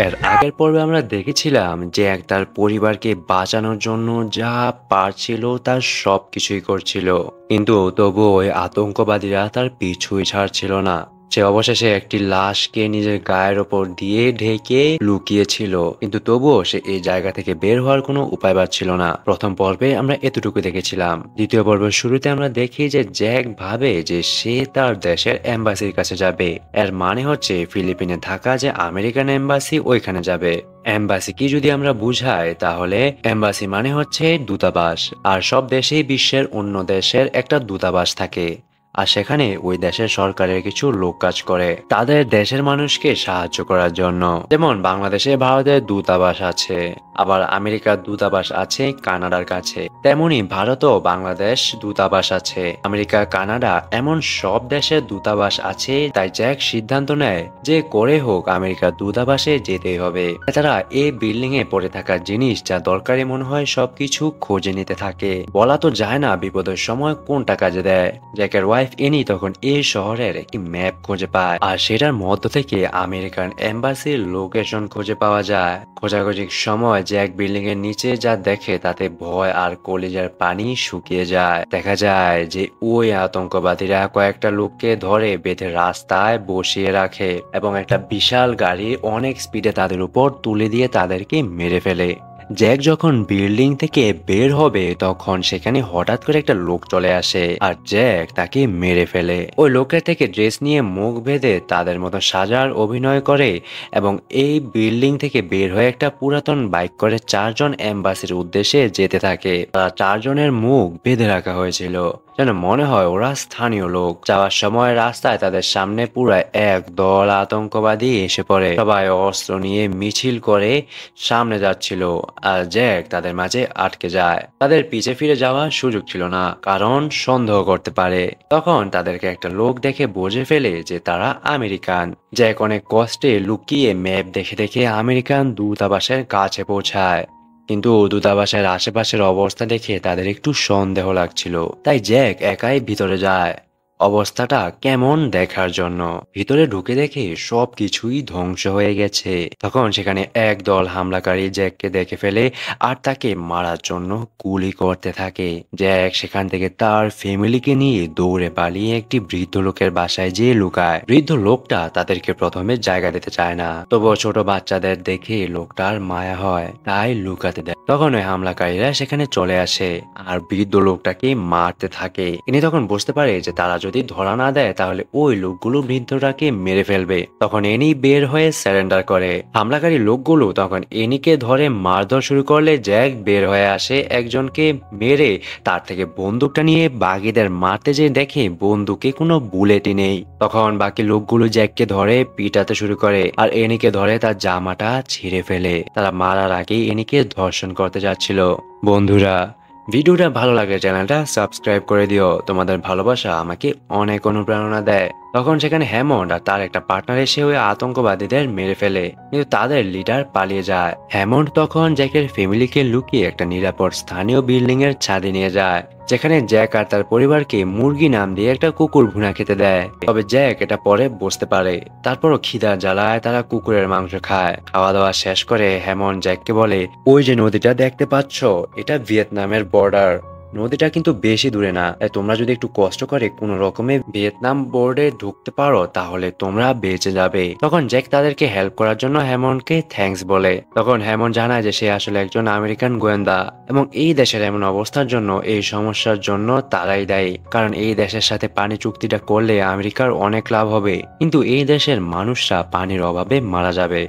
এর আগের পর্বে আমরা দেখেছিলাম যে তার পরিবারকে বাঁচানোর জন্য যা পারছিল তার সবকিছুই করছিল, কিন্তু তবুও ওই আতঙ্কবাদীরা তার পিছুই ছাড়ছিল না। সে অবশেষে একটি লাশকে নিজের গায়ের ওপর দিয়ে ঢেকে লুকিয়েছিল, কিন্তু তবুও সে এই জায়গা থেকে বের হওয়ার কোনো উপায় পাচ্ছিল না। প্রথম পর্বে আমরা এতটুকু দেখেছিলাম। দ্বিতীয় পর্বের শুরুতে আমরা দেখি যে জ্যাক ভাবে যে সে তার দেশের এম্বাসির কাছে যাবে। এর মানে হচ্ছে ফিলিপিনে থাকা যে আমেরিকান এম্বাসি ওইখানে যাবে। এম্বাসি কি যদি আমরা বুঝাই, তাহলে এম্বাসি মানে হচ্ছে দূতাবাস। আর সব দেশেই বিশ্বের অন্য দেশের একটা দূতাবাস থাকে, আর সেখানে ওই দেশের সরকারের কিছু লোক কাজ করে তাদের দেশের মানুষকে সাহায্য করার জন্য। যেমন বাংলাদেশে ভারতের দূতাবাস আছে, আবার আমেরিকার দূতাবাস আছে কানাডার কাছে, তেমনি ভারতও বাংলাদেশ দূতাবাস আছে, আমেরিকা, কানাডা, এমন সব দেশের দূতাবাস আছে। তাই জ্যাক সিদ্ধান্ত নেয় যে করে হোক আমেরিকার দূতাবাসে যেতেই হবে। তারা এই বিল্ডিং এ পড়ে থাকা জিনিস যা দরকারি মনে হয় সবকিছু খোঁজে নিতে থাকে। বলা তো যায় না বিপদের সময় কোনটা কাজে দেয়। জ্যাকের ওয়াইফ এনি তখন এই শহরের একটি ম্যাপ খুঁজে পায়, আর সেটার মধ্য থেকে আমেরিকান এম্বাসির লোকেশন খুঁজে পাওয়া যায়। খোঁজাখুঁজির সময় জ্যাক বিল্ডিং এর নিচে যা দেখে তাতে ভয় আর কলিজার পানি শুকিয়ে যায়। দেখা যায় যে ওই আতঙ্কবাদীরা কয়েকটা লোককে ধরে বেঁধে রাস্তায় বসিয়ে রাখে এবং একটা বিশাল গাড়ি অনেক স্পিডে তাদের উপর তুলে দিয়ে তাদেরকে মেরে ফেলে। জ্যাক যখন বিল্ডিং থেকে বের হবে তখন সেখানে হঠাৎ করে একটা লোক চলে আসে আর জ্যাক তাকে মেরে ফেলে। ওই লোকের থেকে ড্রেস নিয়ে মুখ বেঁধে তাদের মতো সাজার অভিনয় করে এবং এই বিল্ডিং থেকে বের হয়ে একটা পুরাতন বাইক করে চারজন এম্বাসির উদ্দেশ্যে যেতে থাকে। তারা চারজনের মুখ বেঁধে রাখা হয়েছিল, যেন মনে হয় ওরা স্থানীয় লোক। যাওয়ার সময় রাস্তায় তাদের সামনে পুরো এক দল আতঙ্কবাদী এসে পড়ে। সবাই অস্ত্র নিয়ে মিছিল করে সামনে যাচ্ছিল, আর জ্যাক তাদের মাঝে আটকে যায়। তাদের পিছে ফিরে যাওয়ার সুযোগ ছিল না, কারণ সন্দেহ করতে পারে। তখন তাদেরকে একটা লোক দেখে বুঝে ফেলে যে তারা আমেরিকান। জ্যাক অনেক কষ্টে লুকিয়ে ম্যাপ দেখে দেখে আমেরিকান দূতাবাসের কাছে পৌঁছায়, কিন্তু দূতাবাসের আশেপাশের অবস্থা দেখে তাদের একটু সন্দেহ লাগছিল। তাই জ্যাক একাই ভিতরে যায় অবস্থাটা কেমন দেখার জন্য। ভিতরে ঢুকে দেখে সবকিছুই ধ্বংস হয়ে গেছে। তখন সেখানে একদল হামলাকারী জ্যাককে দেখে ফেলে আর তাকে মারার জন্য গুলি করতে থাকে। জ্যাক সেখান থেকে তার ফ্যামিলিকে নিয়ে দৌড়ে পালিয়ে একটি বৃদ্ধ লোকের বাসায় যেয়ে লুকায়। বৃদ্ধ লোকটা তাদেরকে প্রথমে জায়গা দিতে চায় না, তবুও ছোট বাচ্চাদের দেখে লোকটার মায়া হয়, তাই লুকাতে দেয়। তখন ওই হামলাকারীরা সেখানে চলে আসে আর বৃদ্ধ লোকটাকে মারতে থাকে। ইনি তখন বুঝতে পারে যে তারা যদি ধরা না দেয় তাহলে ওই লোকগুলো বৃদ্ধটাকে মেরে ফেলবে। তখন এনি বের হয়ে সারেন্ডার করে। হামলাকারী লোকগুলো তখন এনিকে ধরে মারধর শুরু করলে জ্যাক বের হয়ে আসে, একজনকে মেরে তার থেকে বন্দুকটা নিয়ে বাগিদের মারতে যেয়ে দেখে বন্দুকে কোনো বুলেটই নেই। তখন বাকি লোকগুলো জ্যাককে ধরে পিটাতে শুরু করে আর এনিকে ধরে তার জামাটা ছিঁড়ে ফেলে। তারা মারার আগেই এনিকে ধর্ষণ করতে যাচ্ছিল। বন্ধুরা, ভিডিওটা ভালো লাগলে চ্যানেলটা সাবস্ক্রাইব করে দিও। তোমাদের ভালোবাসা আমাকে অনেক অনুপ্রেরণা দেয়। তখন সেখানে হ্যামন্ড আর তার একটা পার্টনার এসে ওই আতঙ্কবাদীদের মেরে ফেলে, কিন্তু তাদের লিডার পালিয়ে যায়। হ্যামন্ড তখন জ্যাকের ফ্যামিলিকে লুকিয়ে একটা নিরাপদ স্থানীয় বিল্ডিং এর ছাদে নিয়ে যায়, যেখানে জ্যাক আর তার পরিবারকে মুরগি নাম দিয়ে একটা কুকুর ভুনা খেতে দেয়। তবে জ্যাক এটা পরে বুঝতে পারে। তারপরও খিদার জ্বালায় তারা কুকুরের মাংস খায়। খাওয়া দাওয়া শেষ করে হ্যামন্ড জ্যাককে বলে, ওই যে নদীটা দেখতে পাচ্ছ, এটা ভিয়েতনামের বর্ডার। নদীটা কিন্তু বেশি দূরে না, তাই তোমরা যদি একটু কষ্ট করে কোনো রকমে ভিয়েতনাম বোর্ডে ঢুকতে পারো তাহলে তোমরা বেঁচে যাবে। তখন জ্যাক তাদেরকে হেল্প করার জন্য হ্যামন্ডকে থ্যাঙ্কস বলে। তখন হ্যামন্ড জানায় যে সে আসলে একজন আমেরিকান গোয়েন্দা এবং এই দেশের এমন অবস্থার জন্য, এই সমস্যার জন্য তারাই দায়ী। কারণ এই দেশের সাথে পানি চুক্তিটা করলে আমেরিকার অনেক লাভ হবে, কিন্তু এই দেশের মানুষরা পানির অভাবে মারা যাবে।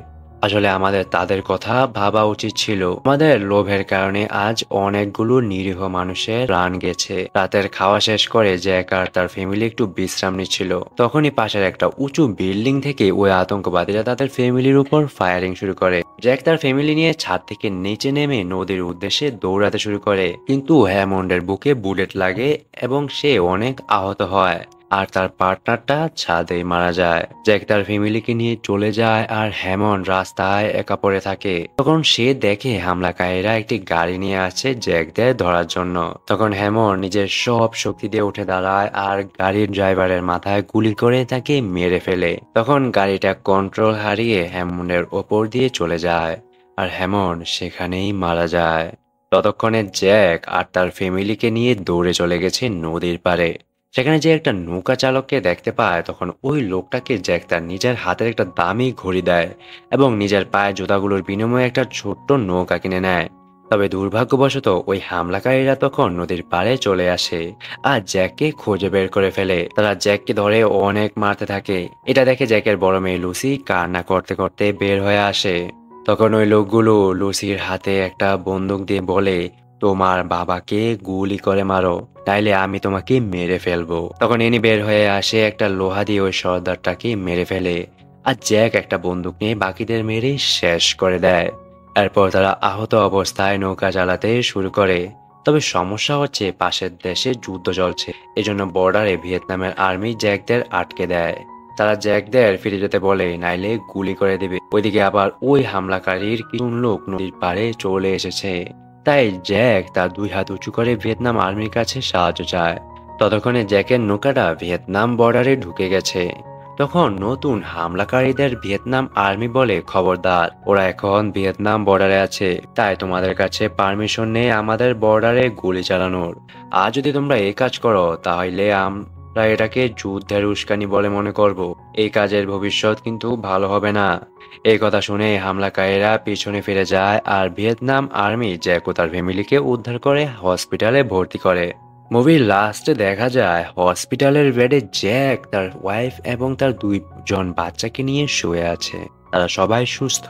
আসলে আমাদের তাদের কথা ভাবা উচিত ছিল। আমাদের লোভের কারণে আজ অনেকগুলো নিরীহ মানুষের প্রাণ গেছে। রাতের খাওয়া শেষ করে জ্যাক আর তার ফ্যামিলি একটু বিশ্রাম নিচ্ছিল। তখনই পাশের একটা উঁচু বিল্ডিং থেকে ওই আতঙ্কবাদীরা তাদের ফ্যামিলির উপর ফায়ারিং শুরু করে। জ্যাক তার ফ্যামিলি নিয়ে ছাদ থেকে নিচে নেমে নদীর উদ্দেশ্যে দৌড়াতে শুরু করে, কিন্তু হ্যামন্ডের বুকে বুলেট লাগে এবং সে অনেক আহত হয়। আর তার পার্টনারটা ছাদেই মারা যায়। জ্যাক তার ফ্যামিলিকে নিয়ে চলে যায় আর হ্যামন্ড রাস্তায় একা পড়ে থাকে। তখন সে দেখে হামলাকারীরা একটি গাড়ি নিয়ে আসছে জ্যাকদের ধরার জন্য। তখন হ্যামন্ড নিজের সব শক্তি দিয়ে উঠে দাঁড়ায় আর গাড়ির ড্রাইভারের মাথায় গুলি করে তাকে মেরে ফেলে। তখন গাড়িটা কন্ট্রোল হারিয়ে হ্যামন্ডের ওপর দিয়ে চলে যায় আর হ্যামন্ড সেখানেই মারা যায়। ততক্ষণে জ্যাক আর তার ফ্যামিলিকে নিয়ে দৌড়ে চলে গেছে নদীর পাড়ে। সেখানে যে একটা নৌকা চালককে দেখতে পায়, তখন ওই লোকটাকে জ্যাক তার নিজের হাতের একটা দামি ঘড়ি দেয় এবং নিজের পায়ের জুতাগুলোর বিনিময়ে একটা ছোট্ট নৌকা কিনে নেয়। তবে দুর্ভাগ্যবশত ওই হামলাকারীরা তখন নদীর পাড়ে চলে আসে আর জ্যাককে খুঁজে বের করে ফেলে। তারা জ্যাককে ধরে অনেক মারতে থাকে। এটা দেখে জ্যাকের বড় মেয়ে লুসি কান্না করতে করতে বের হয়ে আসে। তখন ওই লোকগুলো লুসির হাতে একটা বন্দুক দিয়ে বলে, তোমার বাবাকে গুলি করে মারো, তাইলে আমি তোমাকে মেরে ফেলবো। তখন এনি বের হয়ে আসে, একটা লোহা দিয়ে ওই সর্দারটাকে মেরে ফেলে আর জ্যাক একটা বন্দুক নিয়ে বাকিদের মেরে শেষ করে দেয়। এরপর তারা আহত অবস্থায় নৌকা চালাতে শুরু করে। তবে সমস্যা হচ্ছে পাশের দেশে যুদ্ধ চলছে, এজন্য বর্ডারে ভিয়েতনামের আর্মি জ্যাকদের আটকে দেয়। তারা জ্যাকদের ফিরে যেতে বলে, নাইলে গুলি করে দেবে। ওইদিকে আবার ওই হামলাকারীর কিছু লোক নদীর পাড়ে চলে এসেছে। তাই জ্যাক তার দুই হাত উঁচু করে ভিয়েতনাম আর্মির কাছে সাহায্য চায়। ততক্ষণে জ্যাকের নৌকাটা ভিয়েতনাম বর্ডারে ঢুকে গেছে। তখন নতুন হামলাকারীদের ভিয়েতনাম আর্মি বলে, খবরদার, ওরা এখন ভিয়েতনাম বর্ডারে আছে, তাই তোমাদের কাছে পারমিশন নেই আমাদের বর্ডারে গুলি চালানোর। আর যদি তোমরা এই কাজ করো তাহলে আমরা এটাকে যুদ্ধের উস্কানি বলে মনে করব। এই কাজের ভবিষ্যৎ কিন্তু ভালো হবে না। এই কথা শুনে হামলাকারীরা পিছনে ফিরে যায় আর ভিয়েতনাম আর্মি জ্যাক ও তার ফ্যামিলিকে উদ্ধার করে হসপিটালে ভর্তি করে। মুভির লাস্টে দেখা যায় হসপিটালের বেডে জ্যাক তার ওয়াইফ এবং তার দুইজন বাচ্চাকে নিয়ে শুয়ে আছে। তারা সবাই সুস্থ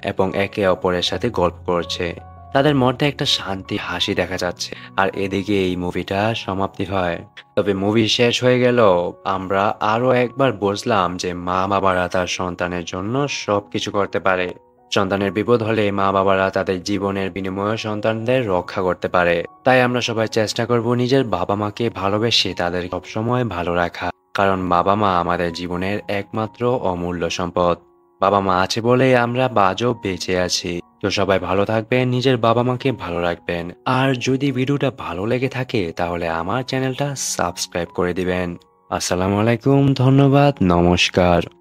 এবং একে অপরের সাথে গল্প করছে। তাদের মধ্যে একটা শান্তি হাসি দেখা যাচ্ছে। আর এদিকে এই মুভিটা সমাপ্তি হয়। তবে মুভি শেষ হয়ে গেল, আমরা আরো একবার বুঝলাম যে মা বাবারা তার সন্তানের জন্য সবকিছু করতে পারে। সন্তানের বিপদ হলে মা বাবারা তাদের জীবনের বিনিময়ে সন্তানদের রক্ষা করতে পারে। তাই আমরা সবাই চেষ্টা করব নিজের বাবা মাকে ভালোবেসে তাদের সবসময় ভালো রাখা। কারণ বাবা মা আমাদের জীবনের একমাত্র অমূল্য সম্পদ। বাবা মা আছে বলেই আমরা আজও বেঁচে আছি। তো সবাই ভালো থাকবেন, নিজের বাবা মাকে ভালো রাখবেন। আর যদি ভিডিওটা ভালো লেগে থাকে তাহলে আমার চ্যানেলটা সাবস্ক্রাইব করে দিবেন। আসসালামু আলাইকুম, ধন্যবাদ, নমস্কার।